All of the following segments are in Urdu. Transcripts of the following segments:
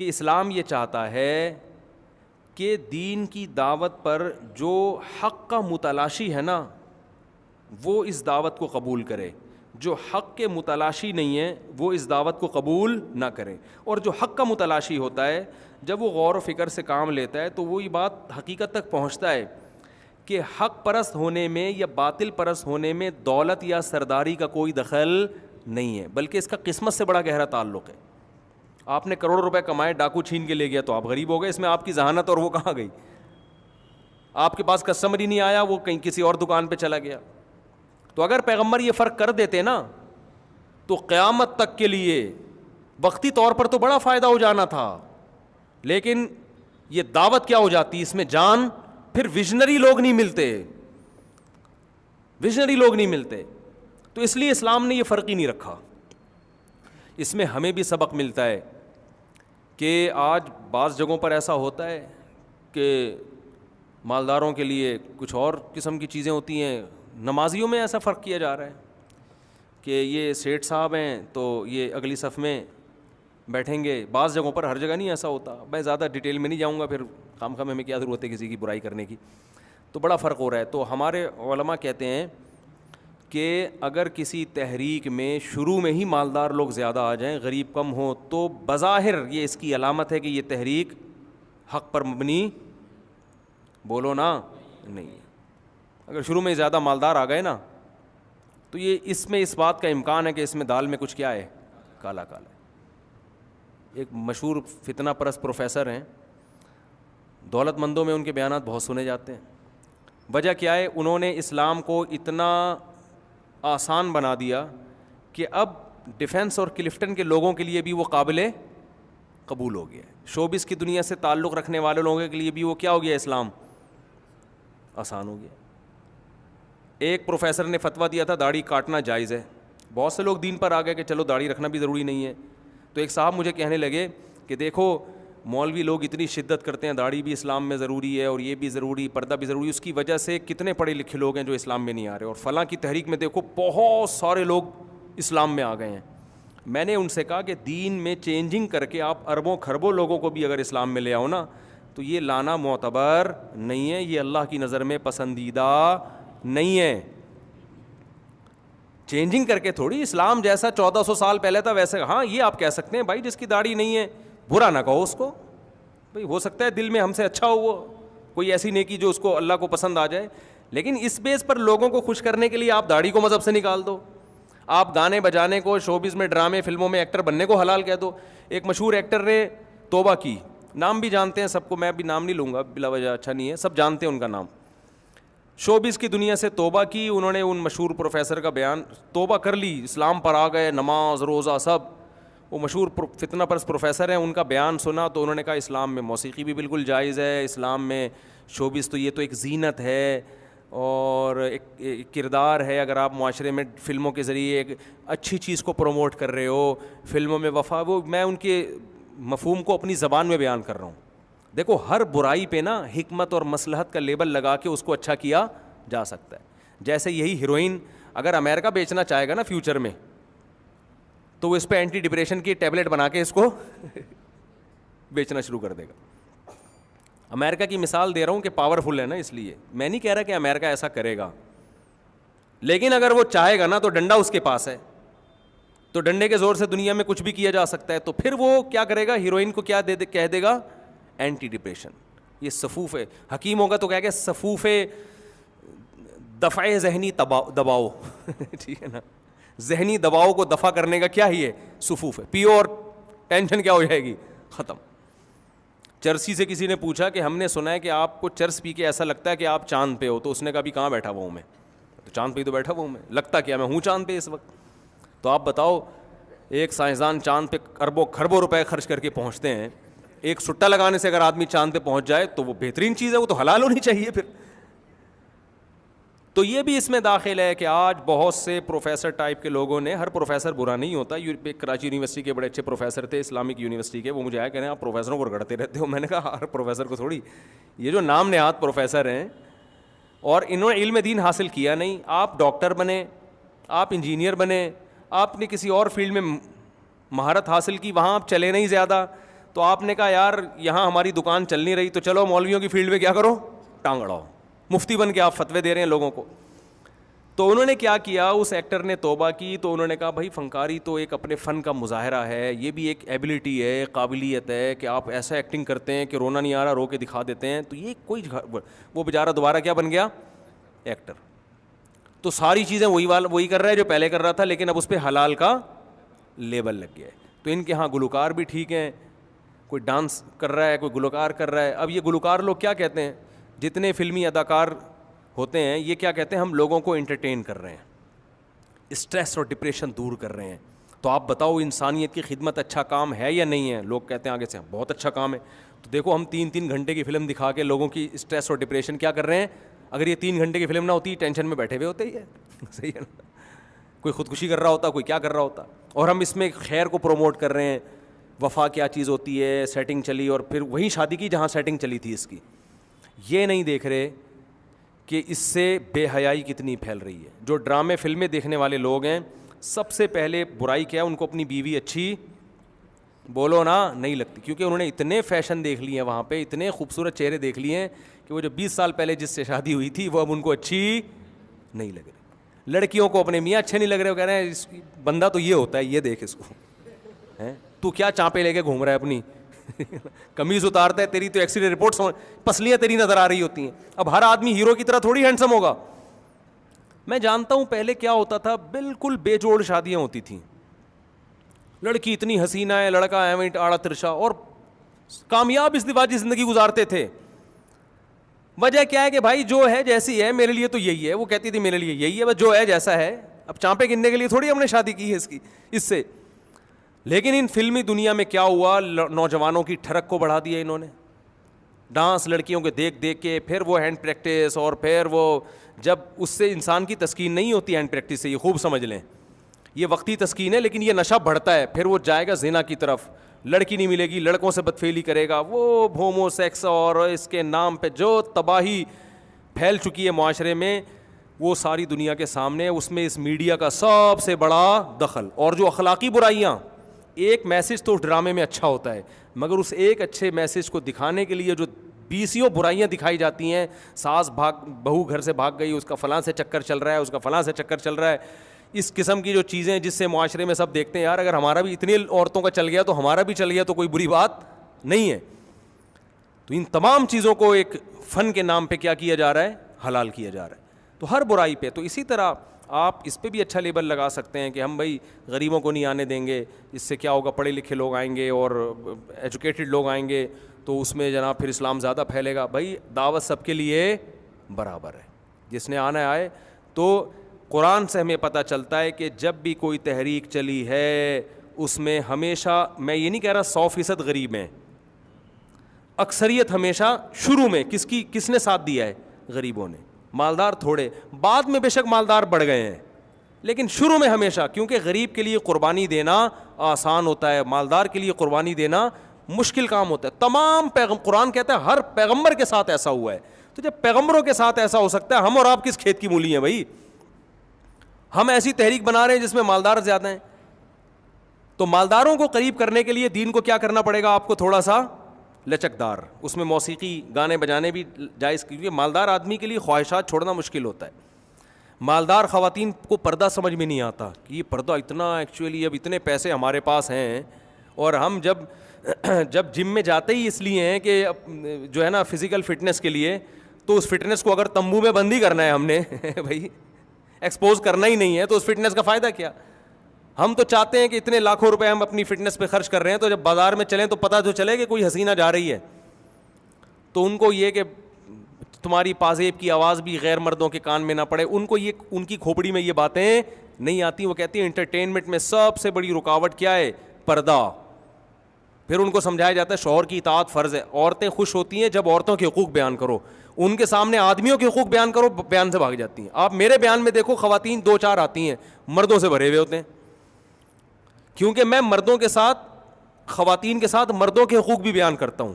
کہ اسلام یہ چاہتا ہے کہ دین کی دعوت پر جو حق کا متلاشی ہے نا وہ اس دعوت کو قبول کرے، جو حق کے متلاشی نہیں ہے وہ اس دعوت کو قبول نہ کرے. اور جو حق کا متلاشی ہوتا ہے جب وہ غور و فکر سے کام لیتا ہے تو وہی بات حقیقت تک پہنچتا ہے کہ حق پرست ہونے میں یا باطل پرست ہونے میں دولت یا سرداری کا کوئی دخل نہیں ہے، بلکہ اس کا قسمت سے بڑا گہرا تعلق ہے. آپ نے کروڑ روپے کمائے، ڈاکو چھین کے لے گیا تو آپ غریب ہو گئے، اس میں آپ کی ذہانت اور وہ کہاں گئی؟ آپ کے پاس کسٹمر ہی نہیں آیا، وہ کہیں کسی اور دکان پہ چلا گیا. تو اگر پیغمبر یہ فرق کر دیتے نا تو قیامت تک کے لیے وقتی طور پر تو بڑا فائدہ ہو جانا تھا، لیکن یہ دعوت کیا ہو جاتی اس میں جان. پھر ویژنری لوگ نہیں ملتے. تو اس لیے اسلام نے یہ فرق ہی نہیں رکھا. اس میں ہمیں بھی سبق ملتا ہے کہ آج بعض جگہوں پر ایسا ہوتا ہے کہ مالداروں کے لیے کچھ اور قسم کی چیزیں ہوتی ہیں. نمازیوں میں ایسا فرق کیا جا رہا ہے کہ یہ سیٹھ صاحب ہیں تو یہ اگلی صف میں بیٹھیں گے. بعض جگہوں پر، ہر جگہ نہیں ایسا ہوتا. میں زیادہ ڈیٹیل میں نہیں جاؤں گا، پھر خام خواہ ہمیں کیا ضرورت ہے کسی کی برائی کرنے کی. تو بڑا فرق ہو رہا ہے. تو ہمارے علماء کہتے ہیں کہ اگر کسی تحریک میں شروع میں ہی مالدار لوگ زیادہ آ جائیں، غریب کم ہو، تو بظاہر یہ اس کی علامت ہے کہ یہ تحریک حق پر مبنی بولو نا نہیں ہے. اگر شروع میں زیادہ مالدار آ گئے نا تو یہ اس میں اس بات کا امکان ہے کہ اس میں دال میں کچھ کیا ہے، کالا کالا ہے. ایک مشہور فتنہ پرست پروفیسر ہیں، دولت مندوں میں ان کے بیانات بہت سنے جاتے ہیں. وجہ کیا ہے؟ انہوں نے اسلام کو اتنا آسان بنا دیا کہ اب ڈیفنس اور کلفٹن کے لوگوں کے لیے بھی وہ قابل قبول ہو گیا. شوبز کی دنیا سے تعلق رکھنے والے لوگوں کے لیے بھی وہ کیا ہو گیا، اسلام آسان ہو گیا. ایک پروفیسر نے فتویٰ دیا تھا داڑھی کاٹنا جائز ہے. بہت سے لوگ دین پر آ گئے کہ چلو داڑھی رکھنا بھی ضروری نہیں ہے. تو ایک صاحب مجھے کہنے لگے کہ دیکھو مولوی لوگ اتنی شدت کرتے ہیں، داڑھی بھی اسلام میں ضروری ہے اور یہ بھی ضروری، پردہ بھی ضروری، اس کی وجہ سے کتنے پڑھے لکھے لوگ ہیں جو اسلام میں نہیں آ رہے، اور فلاں کی تحریک میں دیکھو بہت سارے لوگ اسلام میں آ گئے ہیں. میں نے ان سے کہا کہ دین میں چینجنگ کر کے آپ اربوں کھربوں لوگوں کو بھی اگر اسلام میں لے آؤ نا تو یہ لانا معتبر نہیں ہے، یہ اللہ کی نظر میں پسندیدہ نہیں ہے. چینجنگ کر کے تھوڑی، اسلام جیسا 1400 سال پہلے تھا ویسے. ہاں یہ آپ کہہ سکتے ہیں بھائی جس کی داڑھی نہیں ہے برا نہ کہو اس کو، بھائی ہو سکتا ہے دل میں ہم سے اچھا ہو وہ کوئی ایسی نیکی جو اس کو اللہ کو پسند آ جائے، لیکن اس بیس پر لوگوں کو خوش کرنے کے لیے آپ داڑھی کو مذہب سے نکال دو، آپ گانے بجانے کو، شوبز میں، ڈرامے فلموں میں ایکٹر بننے کو حلال کہہ دو. ایک مشہور ایکٹر نے توبہ کی، نام بھی جانتے ہیں سب کو، میں بھی نام نہیں لوں گا بلا وجہ، اچھا نہیں ہے، سب جانتے ہیں ان کا نام. شوبز کی دنیا سے توبہ کی انہوں نے. ان مشہور پروفیسر کا بیان، توبہ کر لی، اسلام پر آ گئے، نماز روزہ سب. وہ مشہور فتنہ پرست پروفیسر ہیں، ان کا بیان سنا تو انہوں نے کہا اسلام میں موسیقی بھی بالکل جائز ہے، اسلام میں شوبز تو یہ تو ایک زینت ہے اور ایک کردار ہے. اگر آپ معاشرے میں فلموں کے ذریعے ایک اچھی چیز کو پروموٹ کر رہے ہو، فلموں میں وفا، وہ میں ان کے مفہوم کو اپنی زبان میں بیان کر رہا ہوں. دیکھو ہر برائی پہ نا حکمت اور مصلحت کا لیبل لگا کے اس کو اچھا کیا جا سکتا ہے. جیسے یہی ہیروئن اگر امریکہ بیچنا چاہے گا نا فیوچر میں تو وہ اس پہ اینٹی ڈپریشن کی ٹیبلٹ بنا کے اس کو بیچنا شروع کر دے گا. امریکہ کی مثال دے رہا ہوں کہ پاورفل ہے نا، اس لیے میں نہیں کہہ رہا کہ امریکہ ایسا کرے گا، لیکن اگر وہ چاہے گا نا تو ڈنڈا اس کے پاس ہے، تو ڈنڈے کے زور سے دنیا میں کچھ بھی کیا جا سکتا ہے. تو پھر وہ کیا کرے گا، ہیروئن کو کیا کہہ دے گا، اینٹی ڈپریشن. یہ صفوف ہے، حکیم ہوگا تو کہہ گا صفوف دفع ذہنی دباؤ ٹھیک ہے نا، ذہنی دباؤ کو دفع کرنے کا کیا ہی ہے، صفوف ہے. پیو اور ٹینشن کیا ہو جائے گی، ختم. چرسی سے کسی نے پوچھا کہ ہم نے سنا ہے کہ آپ کو چرس پی کے ایسا لگتا ہے کہ آپ چاند پہ ہو، تو اس نے کہا بھی کہاں بیٹھا ہوا ہوں میں، تو چاند پہ ہی تو بیٹھا ہوا ہوں میں، لگتا کیا میں ہوں چاند پہ اس وقت. تو آپ بتاؤ ایک سائنسدان چاند پہ اربوں کھربوں روپے خرچ کر کے پہنچتے ہیں، ایک سٹا لگانے سے اگر آدمی چاند پہ پہنچ جائے تو وہ بہترین چیز ہے، وہ تو حلال ہونی چاہیے پھر. تو یہ بھی اس میں داخل ہے کہ آج بہت سے پروفیسر ٹائپ کے لوگوں نے، ہر پروفیسر برا نہیں ہوتا، کراچی یونیورسٹی کے بڑے اچھے پروفیسر تھے، اسلامک یونیورسٹی کے، وہ مجھے آیا کہہ رہے ہیں آپ پروفیسروں کو رگڑتے رہتے ہو. میں نے کہا ہر پروفیسر کو تھوڑی، یہ جو نام نہاد پروفیسر ہیں اور انہوں نے علم دین حاصل کیا نہیں، آپ ڈاکٹر بنے، آپ انجینئر بنے، آپ نے کسی اور فیلڈ میں مہارت حاصل کی، وہاں آپ چلے نہیں زیادہ، تو آپ نے کہا یار یہاں ہماری دکان چل نہیں رہی تو چلو مولویوں کی فیلڈ میں کیا کرو, ٹانگ اڑاؤ, مفتی بن کے آپ فتوے دے رہے ہیں لوگوں کو. تو انہوں نے کیا کیا, اس ایکٹر نے توبہ کی. تو انہوں نے کہا بھائی فنکاری تو ایک اپنے فن کا مظاہرہ ہے, یہ بھی ایک ایبلٹی ہے, قابلیت ہے کہ آپ ایسا ایکٹنگ کرتے ہیں کہ رونا نہیں آ رہا, رو کے دکھا دیتے ہیں. تو یہ کوئی وہ بیچارہ دوبارہ کیا بن گیا, ایکٹر. تو ساری چیزیں وہی کر رہا ہے جو پہلے کر رہا تھا, لیکن اب اس پہ حلال کا لیبل لگ گیا ہے. تو ان کے ہاں گلوکار بھی ٹھیک ہیں, کوئی ڈانس کر رہا ہے, کوئی گلوکار کر رہا ہے. اب یہ گلوکار لوگ کیا کہتے ہیں, جتنے فلمی اداکار ہوتے ہیں یہ کیا کہتے ہیں, ہم لوگوں کو انٹرٹین کر رہے ہیں, اسٹریس اور ڈپریشن دور کر رہے ہیں. تو آپ بتاؤ انسانیت کی خدمت اچھا کام ہے یا نہیں ہے؟ لوگ کہتے ہیں آگے سے بہت اچھا کام ہے. تو دیکھو ہم 3 گھنٹے کی فلم دکھا کے لوگوں کی اسٹریس اور ڈپریشن کیا کر رہے ہیں. اگر یہ 3 گھنٹے کی فلم نہ ہوتی ٹینشن میں بیٹھے ہوئے ہوتے ہی ہے. صحیح ہے نا, کوئی خودکشی کر رہا ہوتا, کوئی کیا کر رہا ہوتا. اور ہم اس میں خیر کو پروموٹ کر رہے ہیں, وفا کیا چیز ہوتی ہے, سیٹنگ چلی اور پھر وہیں شادی کی جہاں سیٹنگ چلی تھی اس کی. یہ نہیں دیکھ رہے کہ اس سے بے حیائی کتنی پھیل رہی ہے. جو ڈرامے فلمیں دیکھنے والے لوگ ہیں, سب سے پہلے برائی کیا ہے, ان کو اپنی بیوی اچھی بولو نا نہیں لگتی, کیونکہ انہوں نے اتنے فیشن دیکھ لیے ہیں وہاں پہ, اتنے خوبصورت چہرے دیکھ لیے ہیں کہ وہ جو 20 سال پہلے جس سے شادی ہوئی تھی وہ اب ان کو اچھی نہیں لگ رہی. لڑکیوں کو اپنے میاں اچھے نہیں لگ رہے, وہ کہہ رہے ہیں اس بندہ تو یہ ہوتا ہے, یہ دیکھ اس کو, تو کیا چانپے لے کے گھوم رہا ہے اپنی, قمیض اتارتا ہے, تیری تو ایکسیڈنٹ رپورٹس پسلیاں تیری نظر آ رہی ہوتی ہیں. اب ہر آدمی ہیرو کی طرح تھوڑی ہینڈسم ہوگا. میں جانتا ہوں پہلے کیا ہوتا تھا, بالکل بے جوڑ شادیاں ہوتی تھیں, لڑکی اتنی حسینہ ہے, لڑکا ایویں آڑا ترشا, اور کامیاب ازدواجی زندگی گزارتے تھے. وجہ کیا ہے کہ بھائی جو ہے جیسی ہے میرے لیے تو یہی ہے, وہ کہتی تھی میرے لیے یہی ہے, بس جو ہے جیسا ہے. اب چانپے گننے کے لیے تھوڑی ہم نے شادی کی ہے اس سے. لیکن ان فلمی دنیا میں کیا ہوا, نوجوانوں کی ٹھڑک کو بڑھا دیا انہوں نے. ڈانس لڑکیوں کے دیکھ دیکھ کے, پھر وہ ہینڈ پریکٹس, اور پھر وہ جب اس سے انسان کی تسکین نہیں ہوتی ہینڈ پریکٹس سے, یہ خوب سمجھ لیں, یہ وقتی تسکین ہے, لیکن یہ نشہ بڑھتا ہے, پھر وہ جائے گا زنا کی طرف, لڑکی نہیں ملے گی, لڑکوں سے بدفعلی کرے گا, وہ ہومو سیکس اور اس کے نام پہ جو تباہی پھیل چکی ہے معاشرے میں, وہ ساری دنیا کے سامنے. اس میں اس میڈیا کا سب سے بڑا دخل. اور جو اخلاقی برائیاں, ایک میسج تو اس ڈرامے میں اچھا ہوتا ہے, مگر اس ایک اچھے میسج کو دکھانے کے لیے جو 20 برائیاں دکھائی جاتی ہیں, ساس بہو گھر سے بھاگ گئی, اس کا فلاں سے چکر چل رہا ہے, اس کا فلاں سے چکر چل رہا ہے, اس قسم کی جو چیزیں جس سے معاشرے میں سب دیکھتے ہیں یار اگر ہمارا بھی اتنی عورتوں کا چل گیا تو ہمارا بھی چل گیا تو کوئی بری بات نہیں ہے. تو ان تمام چیزوں کو ایک فن کے نام پہ کیا کیا جا رہا ہے, حلال کیا جا رہا ہے. تو ہر برائی پہ. تو اسی طرح آپ اس پہ بھی اچھا لیبل لگا سکتے ہیں کہ ہم بھائی غریبوں کو نہیں آنے دیں گے, اس سے کیا ہوگا, پڑھے لکھے لوگ آئیں گے اور ایجوکیٹڈ لوگ آئیں گے تو اس میں جناب پھر اسلام زیادہ پھیلے گا. بھائی دعوت سب کے لیے برابر ہے, جس نے آنا آئے. تو قرآن سے ہمیں پتہ چلتا ہے کہ جب بھی کوئی تحریک چلی ہے اس میں ہمیشہ, میں یہ نہیں کہہ رہا 100% غریب ہیں, اکثریت ہمیشہ شروع میں کس نے ساتھ دیا ہے, غریبوں نے. مالدار تھوڑے, بعد میں بے شک مالدار بڑھ گئے ہیں, لیکن شروع میں ہمیشہ, کیونکہ غریب کے لیے قربانی دینا آسان ہوتا ہے, مالدار کے لیے قربانی دینا مشکل کام ہوتا ہے. تمام قرآن کہتا ہے ہر پیغمبر کے ساتھ ایسا ہوا ہے. تو جب پیغمبروں کے ساتھ ایسا ہو سکتا ہے, ہم اور آپ کس کھیت کی مولی ہیں بھائی؟ ہم ایسی تحریک بنا رہے ہیں جس میں مالدار زیادہ ہیں. تو مالداروں کو قریب کرنے کے لیے دین کو کیا کرنا پڑے گا, آپ کو تھوڑا سا لچکدار, اس میں موسیقی گانے بجانے بھی جائز, کیونکہ مالدار آدمی کے لیے خواہشات چھوڑنا مشکل ہوتا ہے. مالدار خواتین کو پردہ سمجھ میں نہیں آتا کہ یہ پردہ اتنا, ایکچولی اب اتنے پیسے ہمارے پاس ہیں, اور ہم جب جم میں جاتے ہی اس لیے ہیں کہ جو ہے نا فزیکل فٹنس کے لیے, تو اس فٹنس کو اگر تمبو میں بند ہی کرنا ہے ہم نے بھائی, ایکسپوز کرنا ہی نہیں ہے, تو اس فٹنس کا فائدہ کیا؟ ہم تو چاہتے ہیں کہ اتنے لاکھوں روپے ہم اپنی فٹنس پہ خرچ کر رہے ہیں, تو جب بازار میں چلیں تو پتہ تو چلے کہ کوئی حسینہ جا رہی ہے, تو ان کو یہ کہ تمہاری پازیب کی آواز بھی غیر مردوں کے کان میں نہ پڑے, ان کو یہ, ان کی کھوپڑی میں یہ باتیں نہیں آتی. وہ کہتی ہیں انٹرٹینمنٹ میں سب سے بڑی رکاوٹ کیا ہے, پردہ. پھر ان کو سمجھایا جاتا ہے شوہر کی اطاعت فرض ہے. عورتیں خوش ہوتی ہیں جب عورتوں کے حقوق بیان کرو, ان کے سامنے آدمیوں کے حقوق بیان کرو, بیان سے بھاگ جاتی ہیں. آپ میرے بیان میں دیکھو, خواتین 2-4 آتی ہیں, مردوں سے بھرے ہوئے ہوتے ہیں, کیونکہ میں مردوں کے ساتھ, خواتین کے ساتھ مردوں کے حقوق بھی بیان کرتا ہوں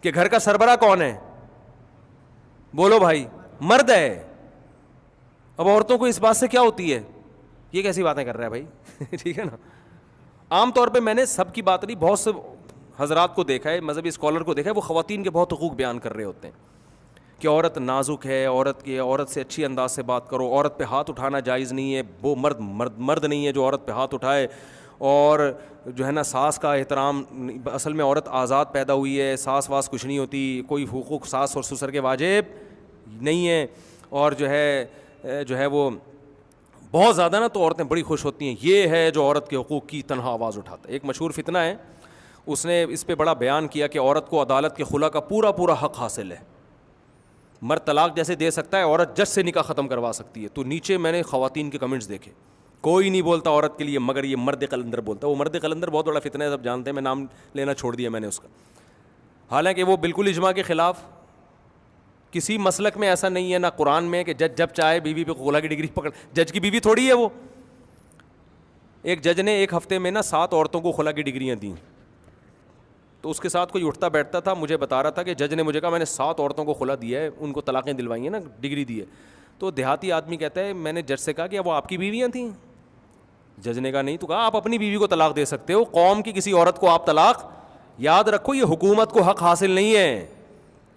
کہ گھر کا سربراہ کون ہے, بولو بھائی, مرد ہے. اب عورتوں کو اس بات سے کیا ہوتی ہے, یہ کیسی باتیں کر رہا ہے بھائی ٹھیک ہے نا. عام طور پہ میں نے سب کی بات نہیں, بہت سے حضرات کو دیکھا ہے, مذہبی اسکالر کو دیکھا ہے, وہ خواتین کے بہت حقوق بیان کر رہے ہوتے ہیں کہ عورت نازک ہے, عورت سے اچھی انداز سے بات کرو, عورت پہ ہاتھ اٹھانا جائز نہیں ہے, وہ مرد نہیں ہے جو عورت پہ ہاتھ اٹھائے, اور جو ہے نا ساس کا احترام, اصل میں عورت آزاد پیدا ہوئی ہے, ساس واس کچھ نہیں ہوتی, کوئی حقوق ساس اور سسر کے واجب نہیں ہے, اور جو ہے وہ بہت زیادہ نا تو عورتیں بڑی خوش ہوتی ہیں. یہ ہے جو عورت کے حقوق کی تنہا آواز اٹھاتا ہے. ایک مشہور فتنہ ہے, اس نے اس پہ بڑا بیان کیا کہ عورت کو عدالت کے خلا کا پورا حق حاصل ہے. مرد طلاق جیسے دے سکتا ہے, عورت جج سے نکاح ختم کروا سکتی ہے. تو نیچے میں نے خواتین کے کمنٹس دیکھے, کوئی نہیں بولتا عورت کے لیے مگر یہ مرد قلندر بولتا ہے. وہ مرد قلندر بہت بڑا فتنہ ہے, سب جانتے ہیں, میں نام لینا چھوڑ دیا میں نے اس کا. حالانکہ وہ بالکل اجماع کے خلاف, کسی مسلک میں ایسا نہیں ہے, نہ قرآن میں کہ جج جب چاہے بیوی پہ خلا کی ڈگری پکڑ, جج کی بیوی تھوڑی ہے وہ. ایک جج نے ایک ہفتے میں نا 7 عورتوں کو خلا کی ڈگریاں دیں, تو اس کے ساتھ کوئی اٹھتا بیٹھتا تھا, مجھے بتا رہا تھا کہ جج نے مجھے کہا میں نے 7 عورتوں کو خلا دیا ہے, ان کو طلاقیں دلوائی ہیں نا, ڈگری دی ہے. تو دیہاتی آدمی کہتا ہے میں نے جج سے کہا کہ وہ آپ کی بیویاں تھیں؟ جج نے کہا نہیں. تو کہا آپ اپنی بیوی کو طلاق دے سکتے ہو, قوم کی کسی عورت کو آپ طلاق, یاد رکھو یہ حکومت کو حق حاصل نہیں ہے.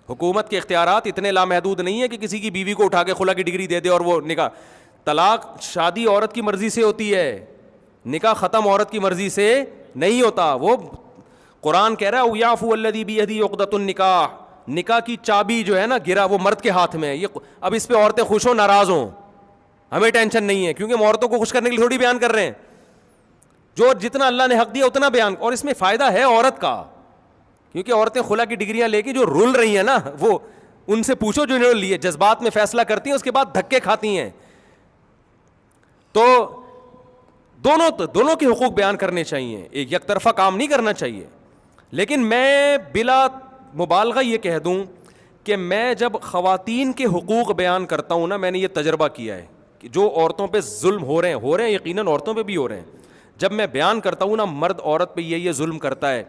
حکومت کے اختیارات اتنے لامحدود نہیں ہے کہ کسی کی بیوی کو اٹھا کے خلا کی ڈگری دے دے اور وہ نکاح. طلاق شادی عورت کی مرضی سے ہوتی ہے, نکاح ختم عورت کی مرضی سے نہیں ہوتا. وہ قرآن کہہ رہا ہے یعفو الذی بیدہ عقدۃ النکاح, نکاح کی چابی جو ہے نا گرا وہ مرد کے ہاتھ میں ہے. یہ اب اس پہ عورتیں خوش ہوں ناراض ہوں ہمیں ٹینشن نہیں ہے, کیونکہ ہم عورتوں کو خوش کرنے کے لیے تھوڑی بیان کر رہے ہیں. جو جتنا اللہ نے حق دیا اتنا بیان, اور اس میں فائدہ ہے عورت کا, کیونکہ عورتیں خلا کی ڈگریاں لے کے جو رول رہی ہیں نا, وہ ان سے پوچھو جو انہوں نے لیے, جذبات میں فیصلہ کرتی ہیں, اس کے بعد دھکے کھاتی ہیں. تو دونوں کے حقوق بیان کرنے چاہیے, ایک یک طرفہ کام نہیں کرنا چاہیے. لیکن میں بلا مبالغہ یہ کہہ دوں کہ میں جب خواتین کے حقوق بیان کرتا ہوں نا, میں نے یہ تجربہ کیا ہے کہ جو عورتوں پہ ظلم ہو رہے ہیں یقیناً عورتوں پہ بھی ہو رہے ہیں. جب میں بیان کرتا ہوں نا مرد عورت پہ یہ ظلم کرتا ہے,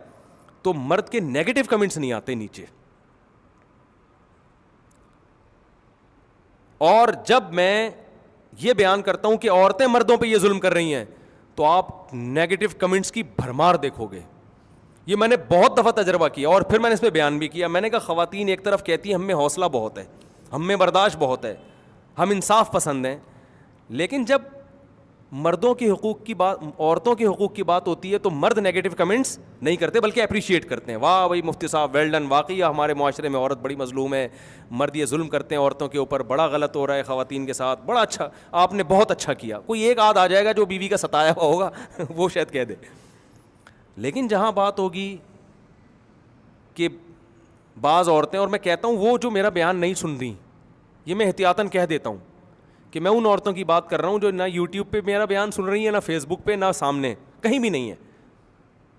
تو مرد کے نیگیٹو کمنٹس نہیں آتے نیچے. اور جب میں یہ بیان کرتا ہوں کہ عورتیں مردوں پہ یہ ظلم کر رہی ہیں, تو آپ نیگیٹو کمنٹس کی بھرمار دیکھو گے. یہ میں نے بہت دفعہ تجربہ کیا, اور پھر میں نے اس پہ بیان بھی کیا. میں نے کہا خواتین ایک طرف کہتی ہیں ہم میں حوصلہ بہت ہے, ہم میں برداشت بہت ہے, ہم انصاف پسند ہیں, لیکن جب مردوں کے حقوق کی بات, عورتوں کے حقوق کی بات ہوتی ہے تو مرد نیگیٹو کمنٹس نہیں کرتے بلکہ اپریشیٹ کرتے ہیں. واہ بھائی مفتی صاحب ویل ڈن, واقعی ہمارے معاشرے میں عورت بڑی مظلوم ہے, مرد یہ ظلم کرتے ہیں عورتوں کے اوپر, بڑا غلط ہو رہا ہے خواتین کے ساتھ, بڑا اچھا, آپ نے بہت اچھا کیا. کوئی ایک آدھ آ جائے گا جو بیوی کا ستایا ہوا ہوگا وہ شاید کہہ دے. لیکن جہاں بات ہوگی کہ بعض عورتیں, اور میں کہتا ہوں وہ جو میرا بیان نہیں سن رہی, یہ میں احتیاطاً کہہ دیتا ہوں کہ میں ان عورتوں کی بات کر رہا ہوں جو نہ یوٹیوب پہ میرا بیان سن رہی ہیں, نہ فیس بک پہ, نہ سامنے کہیں بھی نہیں ہے.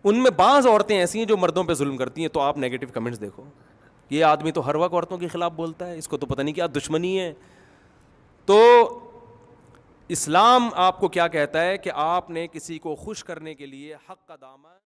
ان میں بعض عورتیں ایسی ہیں جو مردوں پہ ظلم کرتی ہیں, تو آپ نیگیٹو کمنٹس دیکھو, یہ آدمی تو ہر وقت عورتوں کے خلاف بولتا ہے, اس کو تو پتہ نہیں کیا دشمنی ہے. تو اسلام آپ کو کیا کہتا ہے کہ آپ نے کسی کو خوش کرنے کے لیے حق کا دامن